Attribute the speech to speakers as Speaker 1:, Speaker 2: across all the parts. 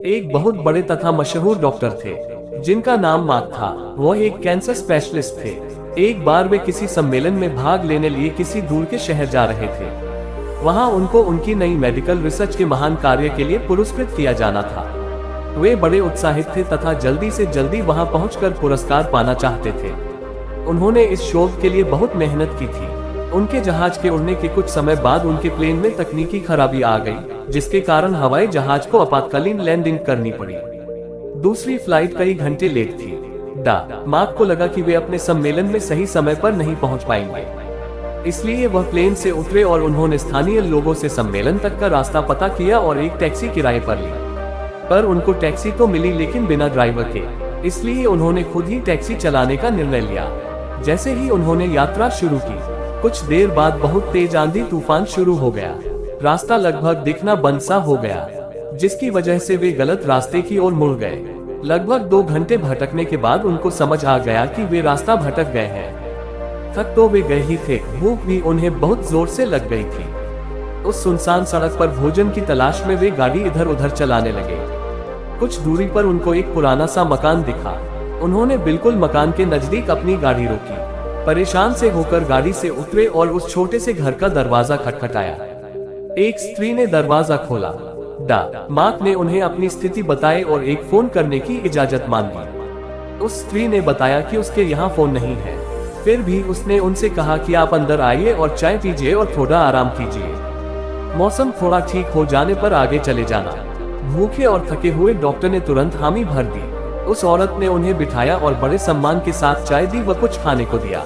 Speaker 1: एक बहुत बड़े तथा मशहूर डॉक्टर थे जिनका नाम मार्क था। वह एक कैंसर स्पेशलिस्ट थे। एक बार वे किसी सम्मेलन में भाग लेने लिए किसी दूर के शहर जा रहे थे। वहां उनको उनकी नई मेडिकल रिसर्च के महान कार्य के लिए पुरस्कृत किया जाना था। वे बड़े उत्साहित थे तथा जल्दी से जल्दी वहां पहुंचकर पुरस्कार पाना चाहते थे। उन्होंने इस शोध के लिए बहुत मेहनत की थी। उनके जहाज के उड़ने के कुछ समय बाद उनके प्लेन में तकनीकी खराबी आ गई, जिसके कारण हवाई जहाज को आपातकालीन लैंडिंग करनी पड़ी। दूसरी फ्लाइट कई घंटे लेट थी। मार्क को लगा कि वे अपने सम्मेलन में सही समय पर नहीं पहुंच पाएंगे, इसलिए वह प्लेन से उतरे और उन्होंने स्थानीय लोगों से सम्मेलन तक का रास्ता पता किया और एक टैक्सी किराए पर ली। पर उनको टैक्सी तो मिली, लेकिन बिना ड्राइवर के, इसलिए उन्होंने खुद ही टैक्सी चलाने का निर्णय लिया। जैसे ही उन्होंने यात्रा शुरू की, कुछ देर बाद बहुत तेज आंधी तूफान शुरू हो गया। रास्ता लगभग दिखना बंद सा हो गया, जिसकी वजह से वे गलत रास्ते की ओर मुड़ गए। लगभग 2 घंटे भटकने के बाद उनको समझ आ गया कि वे रास्ता भटक गए हैं। थक तो वे गए ही थे, भूख भी उन्हें बहुत जोर से लग गई थी। उस सुनसान सड़क पर भोजन की तलाश में वे गाड़ी इधर उधर चलाने लगे। कुछ दूरी पर उनको एक पुराना सा मकान दिखा। उन्होंने बिल्कुल मकान के नजदीक अपनी गाड़ी रोकी। परेशान से होकर गाड़ी से उतरे और उस छोटे से घर का दरवाजा खटखटाया। एक स्त्री ने दरवाजा खोला। मार्क ने उन्हें अपनी स्थिति बताई और एक फोन करने की इजाजत मांगी। उस स्त्री ने बताया कि उसके यहाँ फोन नहीं है। फिर भी उसने उनसे कहा कि आप अंदर आइए और चाय पीजिए और थोड़ा आराम कीजिए। मौसम थोड़ा ठीक हो जाने पर आगे चले जाना। भूखे और थके हुए डॉक्टर ने तुरंत हामी भर दी। उस औरत ने उन्हें बिठाया और बड़े सम्मान के साथ चाय दी व कुछ खाने को दिया।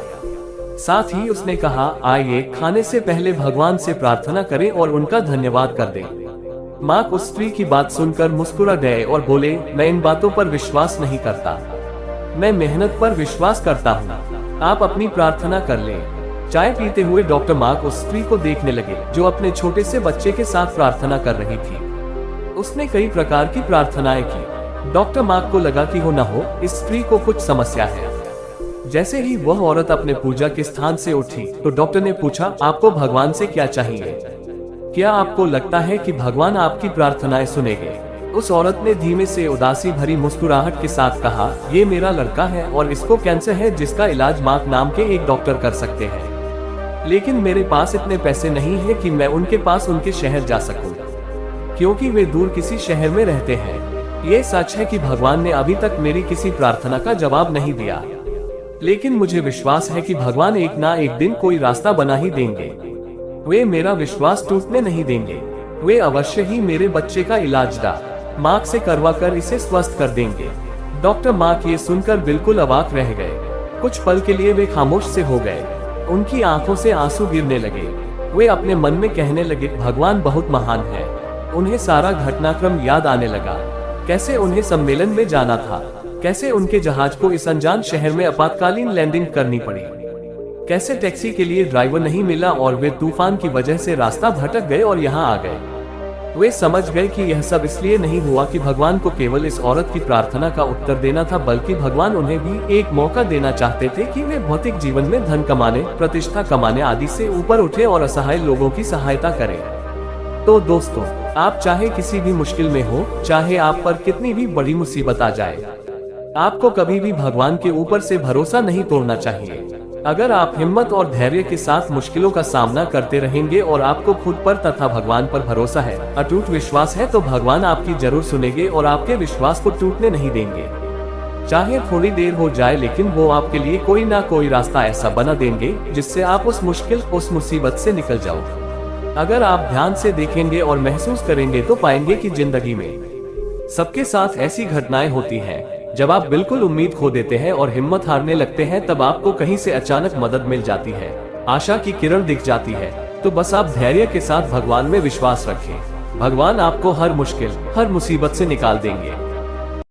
Speaker 1: साथ ही उसने कहा, आइए, खाने से पहले भगवान से प्रार्थना करें और उनका धन्यवाद कर दें। मार्क उस स्त्री की बात सुनकर मुस्कुरा गए और बोले, मैं इन बातों पर विश्वास नहीं करता, मैं मेहनत पर विश्वास करता हूँ। आप अपनी प्रार्थना कर लें। चाय पीते हुए डॉक्टर मार्क उस स्त्री को देखने लगे जो अपने छोटे से बच्चे के साथ प्रार्थना कर रही थी। उसने कई प्रकार की प्रार्थनाएं की। डॉक्टर मार्क को लगा कि हो न हो इस स्त्री को कुछ समस्या है। जैसे ही वह औरत अपने पूजा के स्थान से उठी तो डॉक्टर ने पूछा, आपको भगवान से क्या चाहिए? क्या आपको लगता है कि भगवान आपकी प्रार्थनाएं सुनेंगे? उस औरत ने धीमे से उदासी भरी मुस्कुराहट के साथ कहा, ये मेरा लड़का है और इसको कैंसर है जिसका इलाज मार्क नाम के एक डॉक्टर कर सकते हैं। लेकिन मेरे पास इतने पैसे नहीं है कि मैं उनके पास उनके शहर जा सकूं, क्योंकि वे दूर किसी शहर में रहते हैं। ये सच है कि भगवान ने अभी तक मेरी किसी प्रार्थना का जवाब नहीं दिया, लेकिन मुझे विश्वास है कि भगवान एक ना एक दिन कोई रास्ता बना ही देंगे। वे मेरा विश्वास टूटने नहीं देंगे। वे अवश्य ही मेरे बच्चे का इलाज मार्क से करवा कर इसे स्वस्थ कर देंगे। डॉक्टर मार्क ये सुनकर बिल्कुल अवाक रह गए। कुछ पल के लिए वे खामोश से हो गए। उनकी आंखों से आंसू गिरने लगे। वे अपने मन में कहने लगे, भगवान बहुत महान है। उन्हें सारा घटनाक्रम याद आने लगा। कैसे उन्हें सम्मेलन में जाना था, कैसे उनके जहाज को इस अनजान शहर में आपातकालीन लैंडिंग करनी पड़ी, कैसे टैक्सी के लिए ड्राइवर नहीं मिला और वे तूफान की वजह से रास्ता भटक गए और यहाँ आ गए। वे समझ गए कि यह सब इसलिए नहीं हुआ कि भगवान को केवल इस औरत की प्रार्थना का उत्तर देना था, बल्कि भगवान उन्हें भी एक मौका देना चाहते थे कि वे भौतिक जीवन में धन कमाने, प्रतिष्ठा कमाने आदि से ऊपर उठे और असहाय लोगों की सहायता करें। तो दोस्तों, आप चाहे किसी भी मुश्किल में हो, चाहे आप पर कितनी भी बड़ी मुसीबत आ जाए, आपको कभी भी भगवान के ऊपर से भरोसा नहीं तोड़ना चाहिए। अगर आप हिम्मत और धैर्य के साथ मुश्किलों का सामना करते रहेंगे और आपको खुद पर तथा भगवान पर भरोसा है, अटूट विश्वास है, तो भगवान आपकी जरूर सुनेंगे और आपके विश्वास को टूटने नहीं देंगे। चाहे थोड़ी देर हो जाए, लेकिन वो आपके लिए कोई ना कोई रास्ता ऐसा बना देंगे जिससे आप उस मुश्किल, उस मुसीबत से निकल जाओ। अगर आप ध्यान से देखेंगे और महसूस करेंगे तो पाएंगे कि जिंदगी में सबके साथ ऐसी घटनाएं होती हैं। जब आप बिल्कुल उम्मीद खो देते हैं और हिम्मत हारने लगते हैं, तब आपको कहीं से अचानक मदद मिल जाती है, आशा की किरण दिख जाती है। तो बस आप धैर्य के साथ भगवान में विश्वास रखें। भगवान आपको हर मुश्किल, हर मुसीबत से निकाल देंगे।